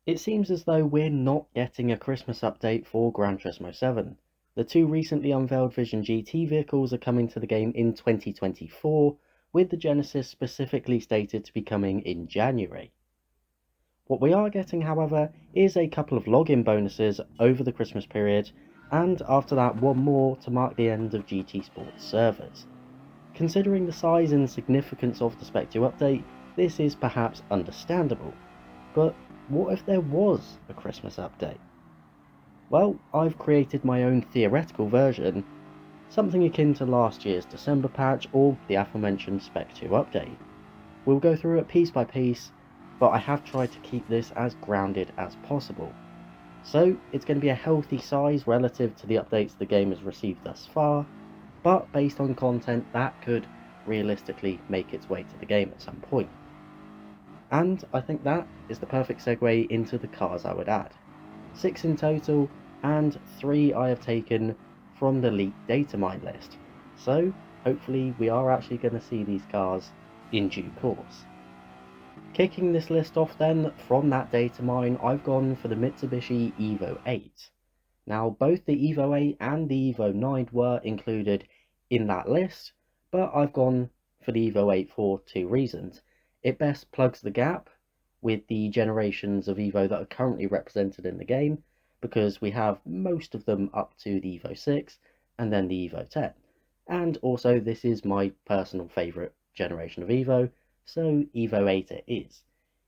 It seems as though we're not getting a Christmas update for Gran Turismo 7. The two recently unveiled Vision GT vehicles are coming to the game in 2024, with the Genesis specifically stated to be coming in January. What we are getting, however, is a couple of login bonuses over the Christmas period, and after that one more to mark the end of GT Sports servers. Considering the size and significance of the Spec 2 update, this is perhaps understandable. But what if there was a Christmas update? Well, I've created my own theoretical version, something akin to last year's December patch or the aforementioned Spec 2 update. We'll go through it piece by piece, but I have tried to keep this as grounded as possible. So it's going to be a healthy size relative to the updates the game has received thus far, but based on content that could realistically make its way to the game at some point. And I think that is the perfect segue into the cars I would add. 6 in total, and 3 I have taken from the leaked datamine list. So hopefully we are actually going to see these cars in due course. Kicking this list off then, from that datamine, I've gone for the Mitsubishi Evo 8. Now both the Evo 8 and the Evo 9 were included in that list, but I've gone for the Evo 8 for two reasons. It best plugs the gap with the generations of Evo that are currently represented in the game, because we have most of them up to the Evo 6 and then the Evo 10. And also this is my personal favourite generation of Evo, so Evo 8 it is.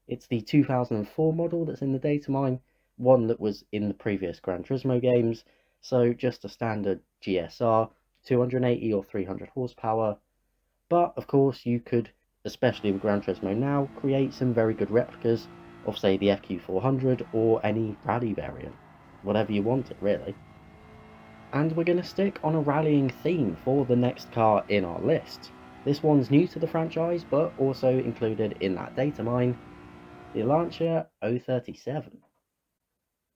It's the 2004 model that's in the datamine, one that was in the previous Gran Turismo games, so just a standard GSR, 280 or 300 horsepower. But of course you could, especially with Gran Turismo now, create some very good replicas of say the FQ400 or any rally variant, whatever you wanted really. And we're going to stick on a rallying theme for the next car in our list. This one's new to the franchise but also included in that datamine, the Lancia 037.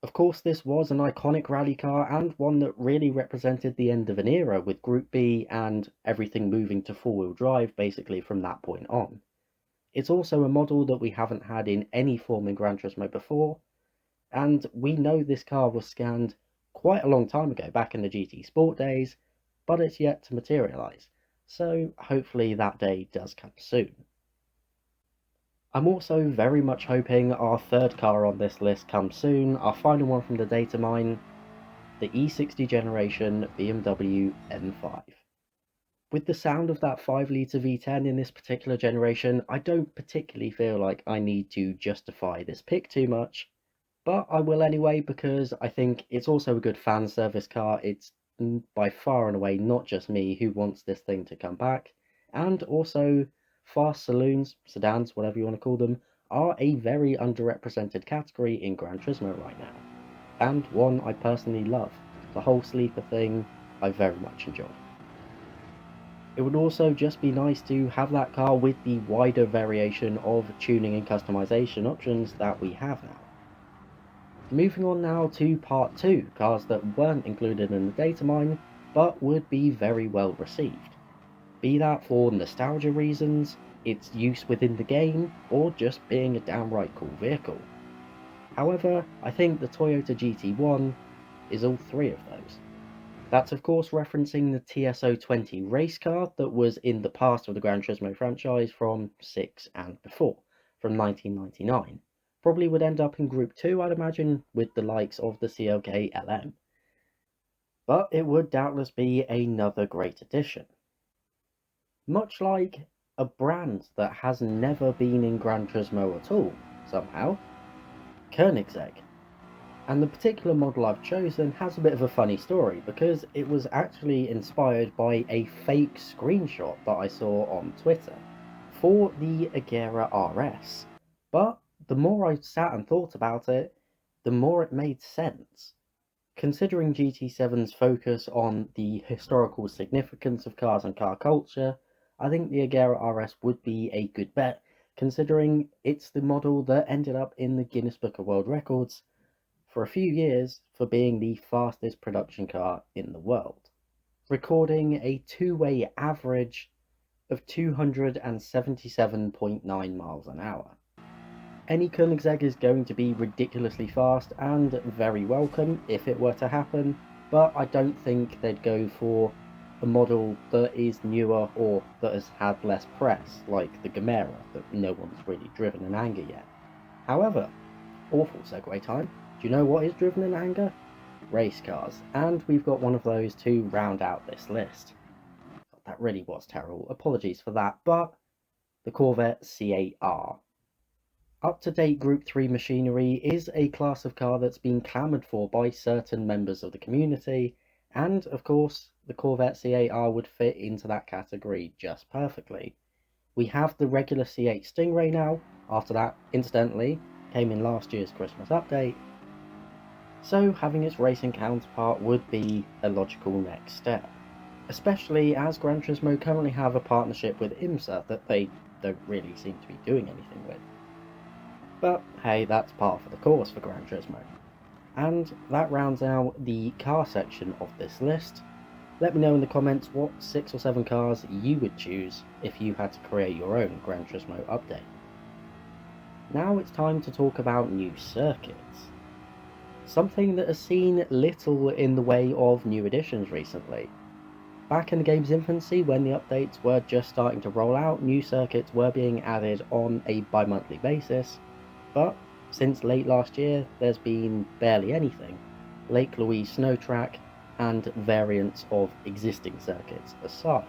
Of course, this was an iconic rally car and one that really represented the end of an era, with Group B and everything moving to four-wheel drive basically from that point on. It's also a model that we haven't had in any form in Gran Turismo before, and we know this car was scanned quite a long time ago, back in the GT Sport days, but it's yet to materialise, so hopefully that day does come soon. I'm also very much hoping our third car on this list comes soon, our final one from the datamine, the E60 generation BMW M5. With the sound of that 5-litre V10 in this particular generation, I don't particularly feel like I need to justify this pick too much, but I will anyway because I think it's also a good fan service car. It's by far and away not just me who wants this thing to come back, and also fast saloons, sedans, whatever you want to call them, are a very underrepresented category in Gran Turismo right now, and one I personally love. The whole sleeper thing I very much enjoy. It would also just be nice to have that car with the wider variation of tuning and customization options that we have now. Moving on now to part 2, cars that weren't included in the datamine but would be very well received. Be that for nostalgia reasons, its use within the game, or just being a downright cool vehicle. However, I think the Toyota GT1 is all three of those. That's of course referencing the TSO20 race car that was in the past of the Gran Turismo franchise from 6 and before, from 1999. Probably would end up in Group 2, I'd imagine, with the likes of the CLK LM. But it would doubtless be another great addition. Much like a brand that has never been in Gran Turismo at all, somehow, Koenigsegg. And the particular model I've chosen has a bit of a funny story, because it was actually inspired by a fake screenshot that I saw on Twitter for the Agera RS. But the more I sat and thought about it, the more it made sense. Considering GT7's focus on the historical significance of cars and car culture, I think the Agera RS would be a good bet, considering it's the model that ended up in the Guinness Book of World Records for a few years for being the fastest production car in the world, recording a two-way average of 277.9 miles an hour. Any Koenigsegg is going to be ridiculously fast and very welcome if it were to happen, but I don't think they'd go for a model that is newer or that has had less press, like the Gamera, that no one's really driven in anger yet. However, awful segue time, do you know what is driven in anger? Race cars, and we've got one of those to round out this list. That really was terrible, apologies for that, but the Corvette C8R. Up-to-date Group 3 machinery is a class of car that's been clamoured for by certain members of the community, and of course the Corvette C8R would fit into that category just perfectly. We have the regular C8 Stingray now, after that, incidentally, came in last year's Christmas update, so having its racing counterpart would be a logical next step, especially as Gran Turismo currently have a partnership with IMSA that they don't really seem to be doing anything with. But hey, that's par for the course for Gran Turismo. And that rounds out the car section of this list. Let me know in the comments what 6 or 7 cars you would choose if you had to create your own Gran Turismo update. Now it's time to talk about new circuits. Something that has seen little in the way of new additions recently. Back in the game's infancy, when the updates were just starting to roll out, new circuits were being added on a bi-monthly basis, but since late last year there's been barely anything, Lake Louise Snow Track and variants of existing circuits aside.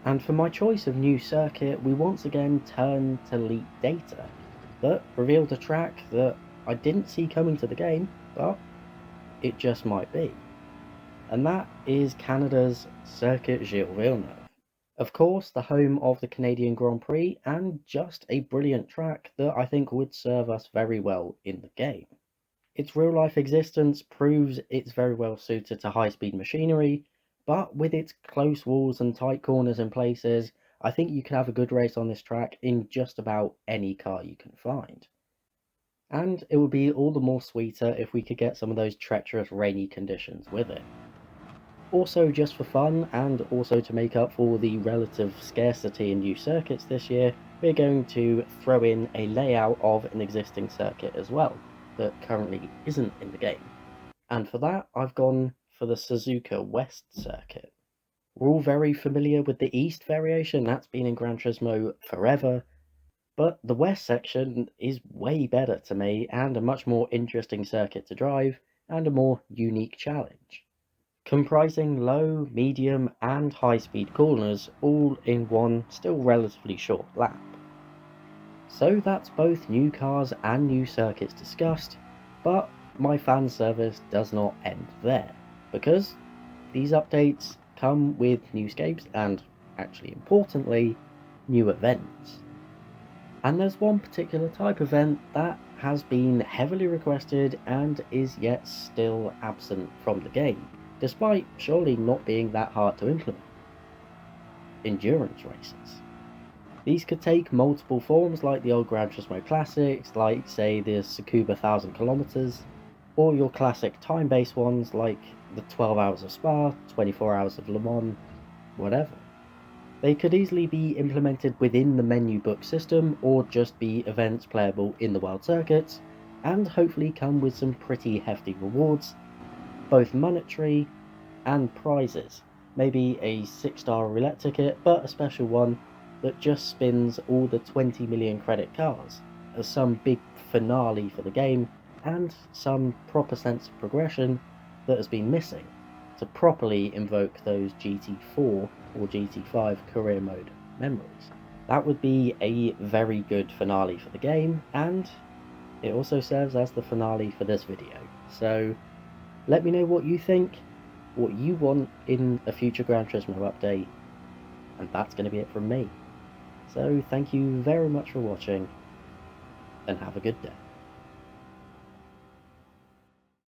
And for my choice of new circuit, we once again turn to leaked data that revealed a track that I didn't see coming to the game, but it just might be. And that is Canada's Circuit Gilles Villeneuve. Of course, the home of the Canadian Grand Prix, and just a brilliant track that I think would serve us very well in the game. Its real-life existence proves it's very well suited to high-speed machinery, but with its close walls and tight corners in places, I think you could have a good race on this track in just about any car you can find. And it would be all the more sweeter if we could get some of those treacherous rainy conditions with it. Also, just for fun, and also to make up for the relative scarcity in new circuits this year, we're going to throw in a layout of an existing circuit as well, that currently isn't in the game. And for that, I've gone for the Suzuka West circuit. We're all very familiar with the East variation, that's been in Gran Turismo forever, but the West section is way better to me, and a much more interesting circuit to drive, and a more unique challenge. Comprising low, medium and high-speed corners all in one still relatively short lap. So that's both new cars and new circuits discussed, but my fan service does not end there, because these updates come with new scapes and, actually importantly, new events. And there's one particular type of event that has been heavily requested and is yet still absent from the game, despite surely not being that hard to implement. Endurance races. These could take multiple forms like the old Gran Turismo classics, like say the Tsukuba 1000 kilometers, or your classic time-based ones like the 12 hours of Spa, 24 hours of Le Mans, whatever. They could easily be implemented within the menu book system, or just be events playable in the world circuits, and hopefully come with some pretty hefty rewards, both monetary and prizes. Maybe a 6-star roulette ticket, but a special one that just spins all the 20 million credit cars as some big finale for the game, and some proper sense of progression that has been missing to properly invoke those GT4 or GT5 career mode memories. That would be a very good finale for the game, and it also serves as the finale for this video. So let me know what you think, what you want in a future Gran Turismo update, and that's going to be it from me. So thank you very much for watching, and have a good day.